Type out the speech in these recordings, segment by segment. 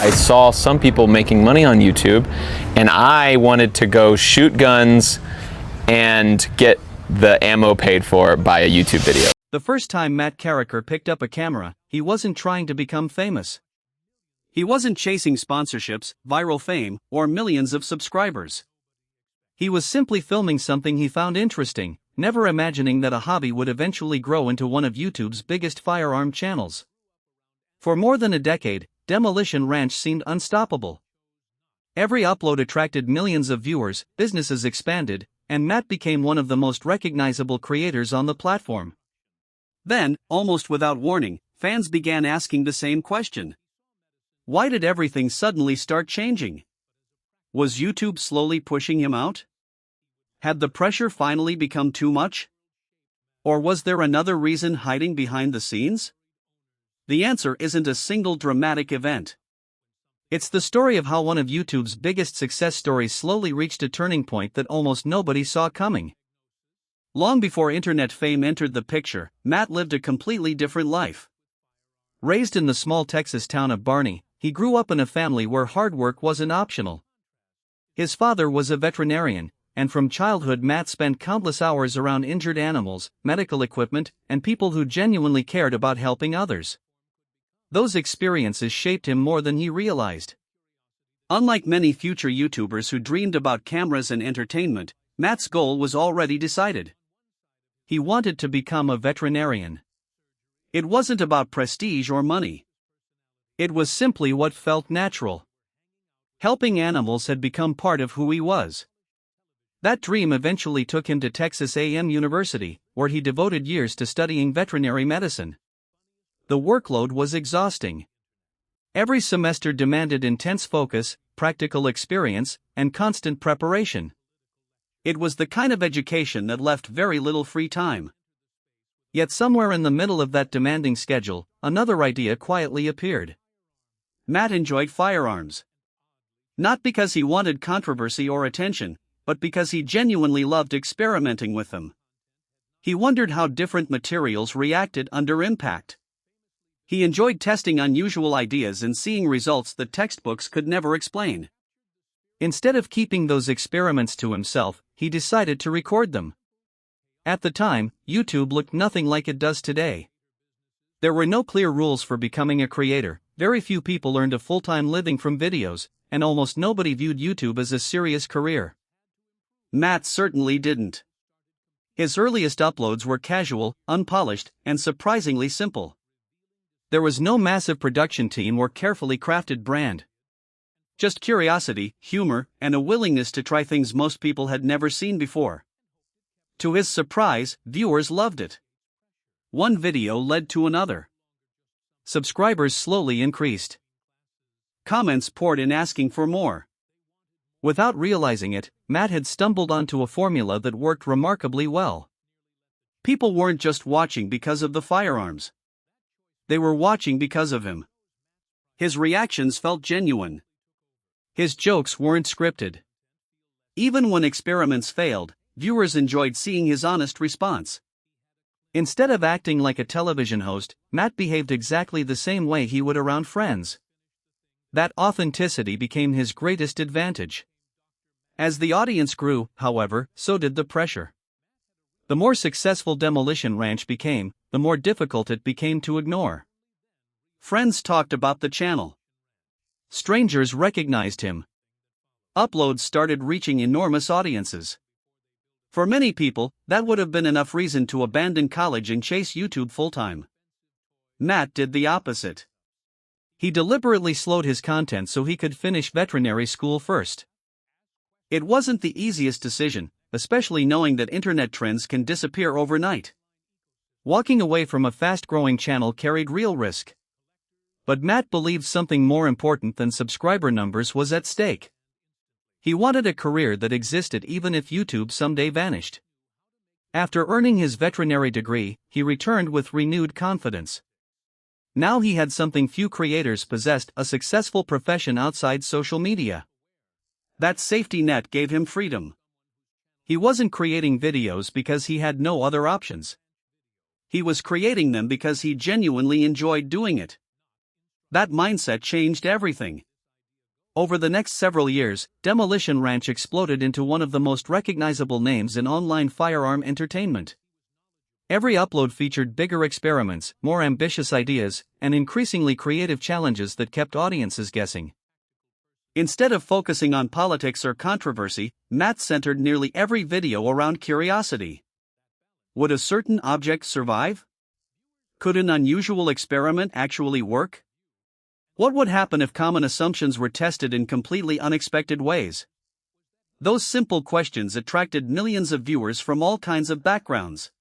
I saw some people making money on YouTube, and I wanted to go shoot guns and get the ammo paid for by a YouTube video. The first time Matt Carriker picked up a camera, he wasn't trying to become famous. He wasn't chasing sponsorships, viral fame, or millions of subscribers. He was simply filming something he found interesting, never imagining that a hobby would eventually grow into one of YouTube's biggest firearm channels. For more than a decade, Demolition Ranch seemed unstoppable. Every upload attracted millions of viewers, businesses expanded, and Matt became one of the most recognizable creators on the platform. Then, almost without warning, fans began asking the same question. Why did everything suddenly start changing? Was YouTube slowly pushing him out? Had the pressure finally become too much? Or was there another reason hiding behind the scenes? The answer isn't a single dramatic event. It's the story of how one of YouTube's biggest success stories slowly reached a turning point that almost nobody saw coming. Long before internet fame entered the picture, Matt lived a completely different life. Raised in the small Texas town of Barney, he grew up in a family where hard work wasn't optional. His father was a veterinarian, and from childhood Matt spent countless hours around injured animals, medical equipment, and people who genuinely cared about helping others. Those experiences shaped him more than he realized. Unlike many future YouTubers who dreamed about cameras and entertainment, Matt's goal was already decided. He wanted to become a veterinarian. It wasn't about prestige or money. It was simply what felt natural. Helping animals had become part of who he was. That dream eventually took him to Texas A&M University, where he devoted years to studying veterinary medicine. The workload was exhausting. Every semester demanded intense focus, practical experience, and constant preparation. It was the kind of education that left very little free time. Yet somewhere in the middle of that demanding schedule, another idea quietly appeared. Matt enjoyed firearms. Not because he wanted controversy or attention, but because he genuinely loved experimenting with them. He wondered how different materials reacted under impact. He enjoyed testing unusual ideas and seeing results that textbooks could never explain. Instead of keeping those experiments to himself, he decided to record them. At the time, YouTube looked nothing like it does today. There were no clear rules for becoming a creator, very few people earned a full-time living from videos, and almost nobody viewed YouTube as a serious career. Matt certainly didn't. His earliest uploads were casual, unpolished, and surprisingly simple. There was no massive production team or carefully crafted brand. Just curiosity, humor, and a willingness to try things most people had never seen before. To his surprise, viewers loved it. One video led to another. Subscribers slowly increased. Comments poured in asking for more. Without realizing it, Matt had stumbled onto a formula that worked remarkably well. People weren't just watching because of the firearms. They were watching because of him. His reactions felt genuine. His jokes weren't scripted. Even when experiments failed, viewers enjoyed seeing his honest response. Instead of acting like a television host, Matt behaved exactly the same way he would around friends. That authenticity became his greatest advantage. As the audience grew, however, so did the pressure. The more successful Demolition Ranch became, the more difficult it became to ignore. Friends talked about the channel. Strangers recognized him. Uploads started reaching enormous audiences. For many people, that would have been enough reason to abandon college and chase YouTube full-time. Matt did the opposite. He deliberately slowed his content so he could finish veterinary school first. It wasn't the easiest decision, especially knowing that internet trends can disappear overnight. Walking away from a fast-growing channel carried real risk. But Matt believed something more important than subscriber numbers was at stake. He wanted a career that existed even if YouTube someday vanished. After earning his veterinary degree, he returned with renewed confidence. Now he had something few creators possessed: a successful profession outside social media. That safety net gave him freedom. He wasn't creating videos because he had no other options. He was creating them because he genuinely enjoyed doing it. That mindset changed everything. Over the next several years, Demolition Ranch exploded into one of the most recognizable names in online firearm entertainment. Every upload featured bigger experiments, more ambitious ideas, and increasingly creative challenges that kept audiences guessing. Instead of focusing on politics or controversy, Matt centered nearly every video around curiosity. Would a certain object survive? Could an unusual experiment actually work? What would happen if common assumptions were tested in completely unexpected ways? Those simple questions attracted millions of viewers from all kinds of backgrounds.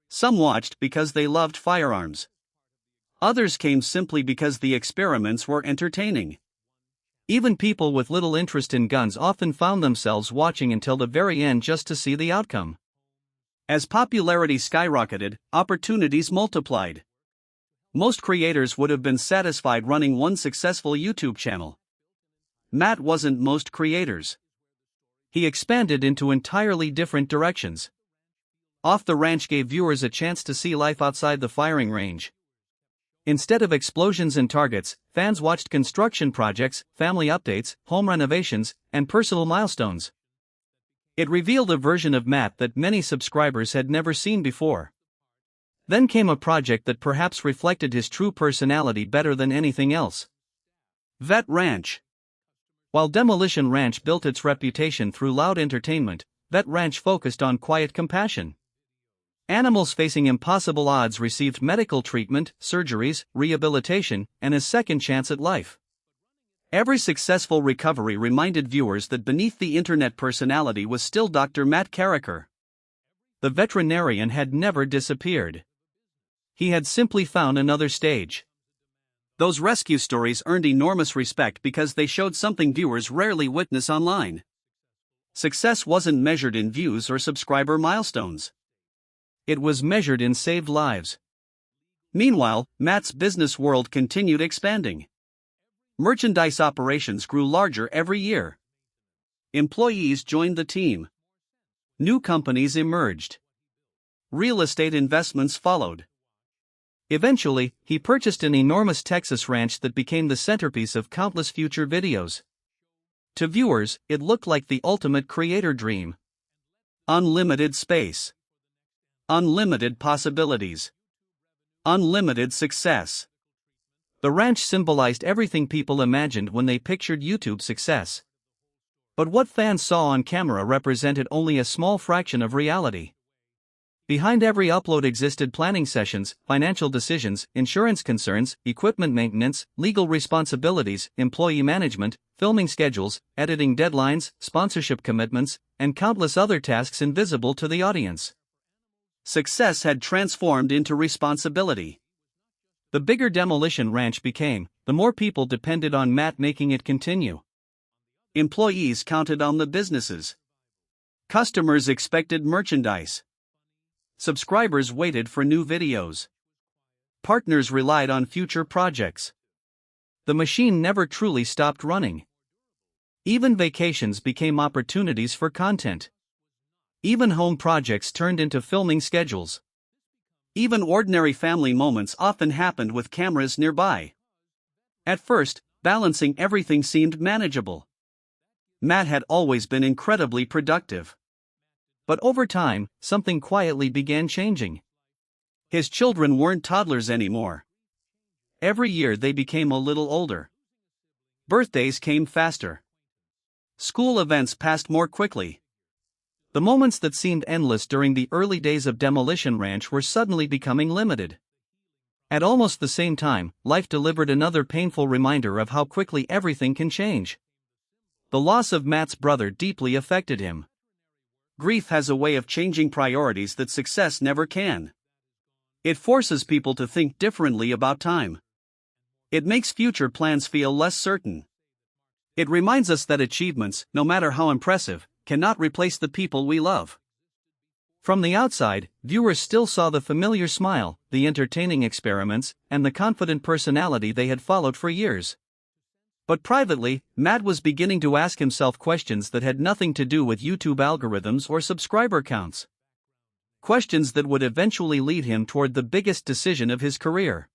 Some watched because they loved firearms. Others came simply because the experiments were entertaining. Even people with little interest in guns often found themselves watching until the very end just to see the outcome. As popularity skyrocketed, opportunities multiplied. Most creators would have been satisfied running one successful YouTube channel. Matt wasn't most creators. He expanded into entirely different directions. Off the Ranch gave viewers a chance to see life outside the firing range. Instead of explosions and targets, fans watched construction projects, family updates, home renovations, and personal milestones. It revealed a version of Matt that many subscribers had never seen before. Then came a project that perhaps reflected his true personality better than anything else. Vet Ranch. While Demolition Ranch built its reputation through loud entertainment, Vet Ranch focused on quiet compassion. Animals facing impossible odds received medical treatment, surgeries, rehabilitation, and a second chance at life. Every successful recovery reminded viewers that beneath the internet personality was still Dr. Matt Carriker. The veterinarian had never disappeared. He had simply found another stage. Those rescue stories earned enormous respect because they showed something viewers rarely witness online. Success wasn't measured in views or subscriber milestones. It was measured in saved lives. Meanwhile, Matt's business world continued expanding. Merchandise operations grew larger every year. Employees joined the team. New companies emerged. Real estate investments followed. Eventually, he purchased an enormous Texas ranch that became the centerpiece of countless future videos. To viewers, it looked like the ultimate creator dream. Unlimited space. Unlimited possibilities. Unlimited success. The ranch symbolized everything people imagined when they pictured YouTube success. But what fans saw on camera represented only a small fraction of reality. Behind every upload existed planning sessions, financial decisions, insurance concerns, equipment maintenance, legal responsibilities, employee management, filming schedules, editing deadlines, sponsorship commitments, and countless other tasks invisible to the audience. Success had transformed into responsibility. The bigger Demolition Ranch became, the more people depended on Matt making it continue. Employees counted on the businesses. Customers expected merchandise. Subscribers waited for new videos. Partners relied on future projects. The machine never truly stopped running. Even vacations became opportunities for content. Even home projects turned into filming schedules. Even ordinary family moments often happened with cameras nearby. At first, balancing everything seemed manageable. Matt had always been incredibly productive. But over time, something quietly began changing. His children weren't toddlers anymore. Every year they became a little older. Birthdays came faster. School events passed more quickly. The moments that seemed endless during the early days of Demolition Ranch were suddenly becoming limited. At almost the same time, life delivered another painful reminder of how quickly everything can change. The loss of Matt's brother deeply affected him. Grief has a way of changing priorities that success never can. It forces people to think differently about time. It makes future plans feel less certain. It reminds us that achievements, no matter how impressive, cannot replace the people we love. From the outside, viewers still saw the familiar smile, the entertaining experiments, and the confident personality they had followed for years. But privately, Matt was beginning to ask himself questions that had nothing to do with YouTube algorithms or subscriber counts. Questions that would eventually lead him toward the biggest decision of his career.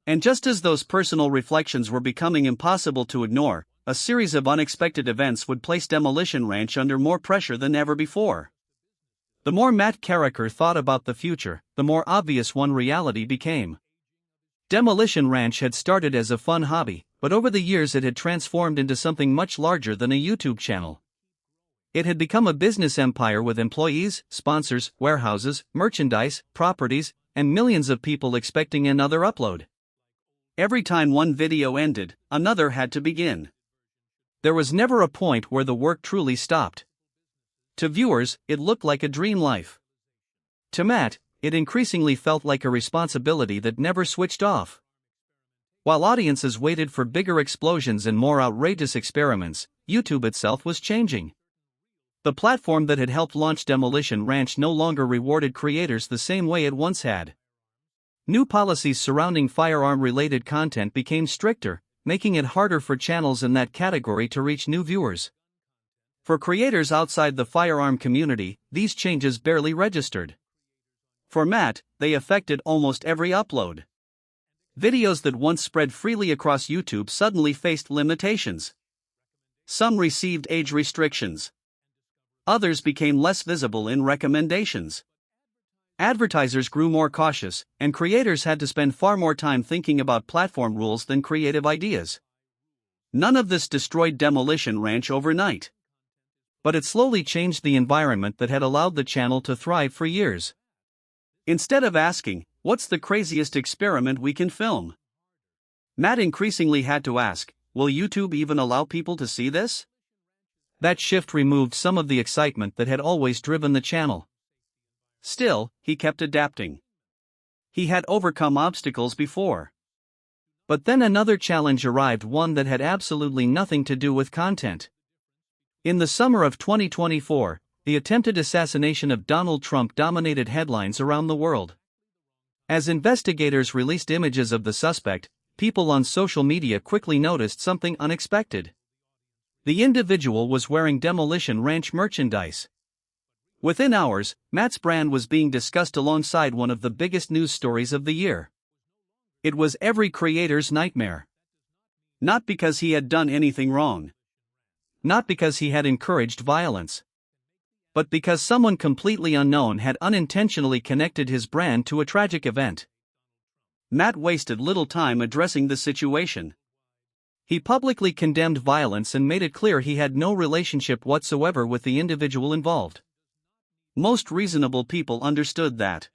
And just as those personal reflections were becoming impossible to ignore, a series of unexpected events would place Demolition Ranch under more pressure than ever before. The more Matt Carriker thought about the future, the more obvious one reality became. Demolition Ranch had started as a fun hobby, but over the years it had transformed into something much larger than a YouTube channel. It had become a business empire with employees, sponsors, warehouses, merchandise, properties, and millions of people expecting another upload. Every time one video ended, another had to begin. There was never a point where the work truly stopped. To viewers, it looked like a dream life. To Matt, it increasingly felt like a responsibility that never switched off. While audiences waited for bigger explosions and more outrageous experiments, YouTube itself was changing. The platform that had helped launch Demolition Ranch no longer rewarded creators the same way it once had. New policies surrounding firearm-related content became stricter, making it harder for channels in that category to reach new viewers. For creators outside the firearm community, these changes barely registered. For Matt, they affected almost every upload. Videos that once spread freely across YouTube suddenly faced limitations. Some received age restrictions. Others became less visible in recommendations. Advertisers grew more cautious, and creators had to spend far more time thinking about platform rules than creative ideas. None of this destroyed Demolition Ranch overnight. But it slowly changed the environment that had allowed the channel to thrive for years. Instead of asking, "What's the craziest experiment we can film?" Matt increasingly had to ask, "Will YouTube even allow people to see this?" That shift removed some of the excitement that had always driven the channel. Still, he kept adapting. He had overcome obstacles before. But then another challenge arrived, one that had absolutely nothing to do with content. In the summer of 2024, the attempted assassination of Donald Trump dominated headlines around the world. As investigators released images of the suspect, people on social media quickly noticed something unexpected. The individual was wearing Demolition Ranch merchandise. Within hours, Matt's brand was being discussed alongside one of the biggest news stories of the year. It was every creator's nightmare. Not because he had done anything wrong. Not because he had encouraged violence. But because someone completely unknown had unintentionally connected his brand to a tragic event. Matt wasted little time addressing the situation. He publicly condemned violence and made it clear he had no relationship whatsoever with the individual involved. Most reasonable people understood that.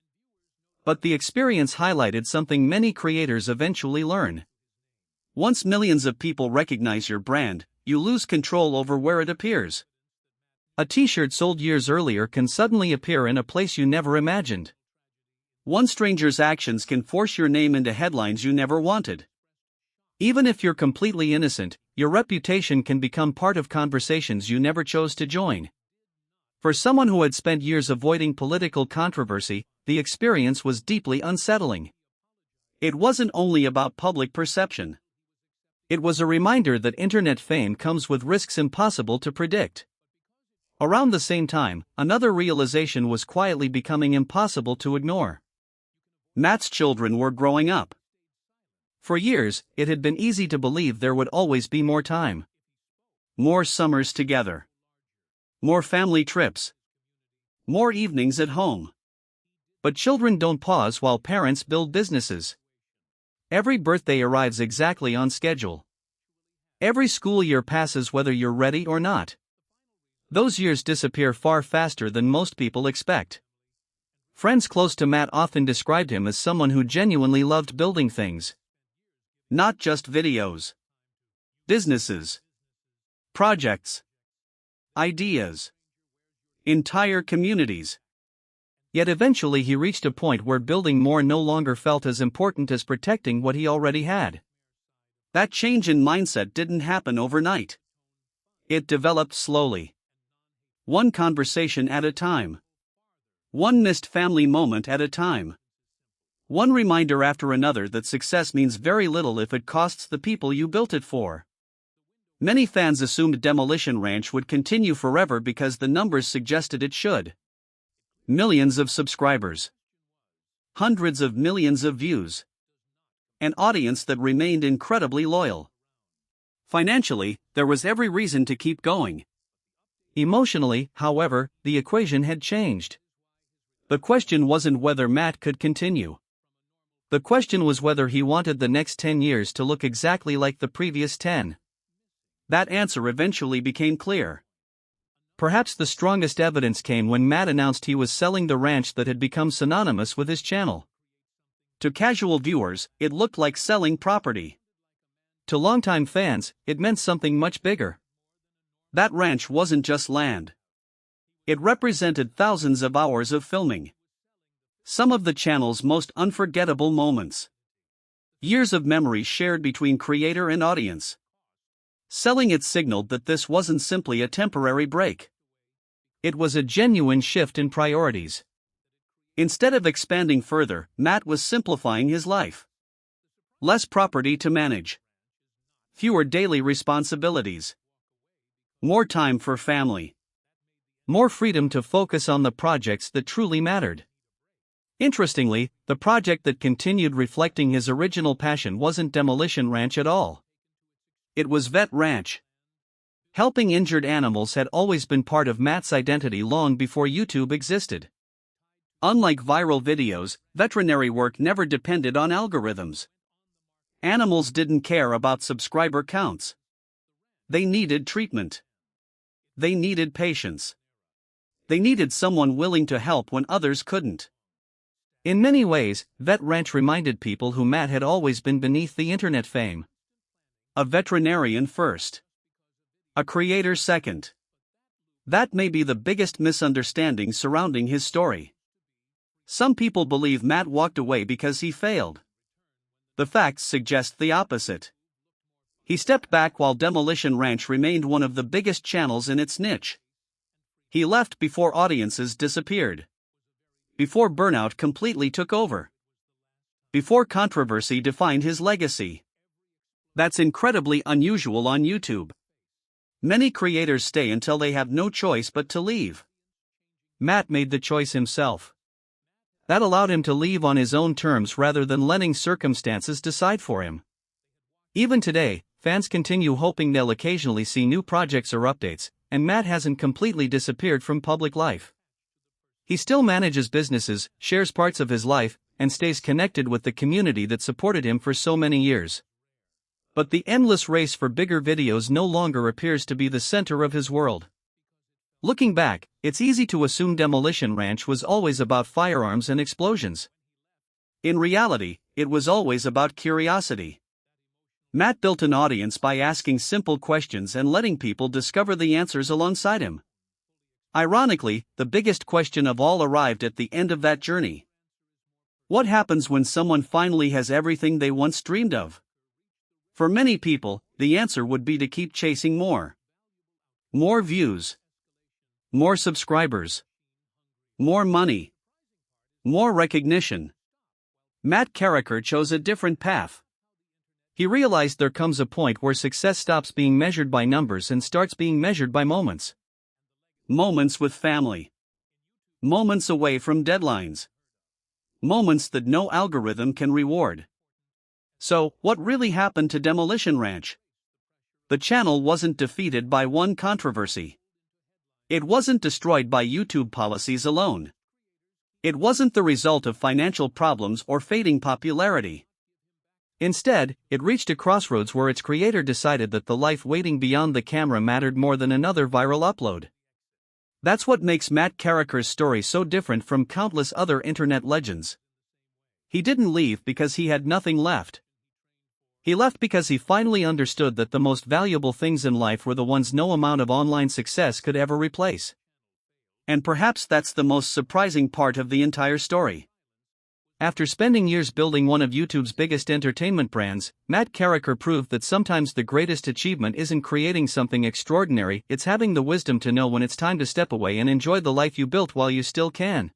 But the experience highlighted something many creators eventually learn. Once millions of people recognize your brand, you lose control over where it appears. A t-shirt sold years earlier can suddenly appear in a place you never imagined. One stranger's actions can force your name into headlines you never wanted. Even if you're completely innocent, your reputation can become part of conversations you never chose to join. For someone who had spent years avoiding political controversy, the experience was deeply unsettling. It wasn't only about public perception. It was a reminder that internet fame comes with risks impossible to predict. Around the same time, another realization was quietly becoming impossible to ignore. Matt's children were growing up. For years, it had been easy to believe there would always be more time. More summers together. More family trips. More evenings at home. But children don't pause while parents build businesses. Every birthday arrives exactly on schedule. Every school year passes whether you're ready or not. Those years disappear far faster than most people expect. Friends close to Matt often described him as someone who genuinely loved building things. Not just videos. Businesses. Projects. Ideas. Entire communities. Yet eventually he reached a point where building more no longer felt as important as protecting what he already had. That change in mindset didn't happen overnight. It developed slowly. One conversation at a time. One missed family moment at a time. One reminder after another that success means very little if it costs the people you built it for. Many fans assumed Demolition Ranch would continue forever because the numbers suggested it should. Millions of subscribers. Hundreds of millions of views. An audience that remained incredibly loyal. Financially, there was every reason to keep going. Emotionally, however, the equation had changed. The question wasn't whether Matt could continue. The question was whether he wanted the next 10 years to look exactly like the previous 10. That answer eventually became clear. Perhaps the strongest evidence came when Matt announced he was selling the ranch that had become synonymous with his channel. To casual viewers, it looked like selling property. To longtime fans, it meant something much bigger. That ranch wasn't just land. It represented thousands of hours of filming. Some of the channel's most unforgettable moments. Years of memories shared between creator and audience. Selling it signaled that this wasn't simply a temporary break. It was a genuine shift in priorities. Instead of expanding further, Matt was simplifying his life. Less property to manage. Fewer daily responsibilities. More time for family. More freedom to focus on the projects that truly mattered. Interestingly, the project that continued reflecting his original passion wasn't Demolition Ranch at all. It was Vet Ranch. Helping injured animals had always been part of Matt's identity long before YouTube existed. Unlike viral videos, veterinary work never depended on algorithms. Animals didn't care about subscriber counts. They needed treatment. They needed patience. They needed someone willing to help when others couldn't. In many ways, Vet Ranch reminded people who Matt had always been beneath the internet fame. A veterinarian first. A creator second. That may be the biggest misunderstanding surrounding his story. Some people believe Matt walked away because he failed. The facts suggest the opposite. He stepped back while Demolition Ranch remained one of the biggest channels in its niche. He left before audiences disappeared. Before burnout completely took over. Before controversy defined his legacy. That's incredibly unusual on YouTube. Many creators stay until they have no choice but to leave. Matt made the choice himself. That allowed him to leave on his own terms rather than letting circumstances decide for him. Even today, fans continue hoping they'll occasionally see new projects or updates, and Matt hasn't completely disappeared from public life. He still manages businesses, shares parts of his life, and stays connected with the community that supported him for so many years. But the endless race for bigger videos no longer appears to be the center of his world. Looking back, it's easy to assume Demolition Ranch was always about firearms and explosions. In reality, it was always about curiosity. Matt built an audience by asking simple questions and letting people discover the answers alongside him. Ironically, the biggest question of all arrived at the end of that journey. What happens when someone finally has everything they once dreamed of? For many people, the answer would be to keep chasing more. More views. More subscribers. More money. More recognition. Matt Carriker chose a different path. He realized there comes a point where success stops being measured by numbers and starts being measured by moments. Moments with family. Moments away from deadlines. Moments that no algorithm can reward. So, what really happened to Demolition Ranch? The channel wasn't defeated by one controversy. It wasn't destroyed by YouTube policies alone. It wasn't the result of financial problems or fading popularity. Instead, it reached a crossroads where its creator decided that the life waiting beyond the camera mattered more than another viral upload. That's what makes Matt Carriker's story so different from countless other internet legends. He didn't leave because he had nothing left. He left because he finally understood that the most valuable things in life were the ones no amount of online success could ever replace. And perhaps that's the most surprising part of the entire story. After spending years building one of YouTube's biggest entertainment brands, Matt Carriker proved that sometimes the greatest achievement isn't creating something extraordinary, it's having the wisdom to know when it's time to step away and enjoy the life you built while you still can.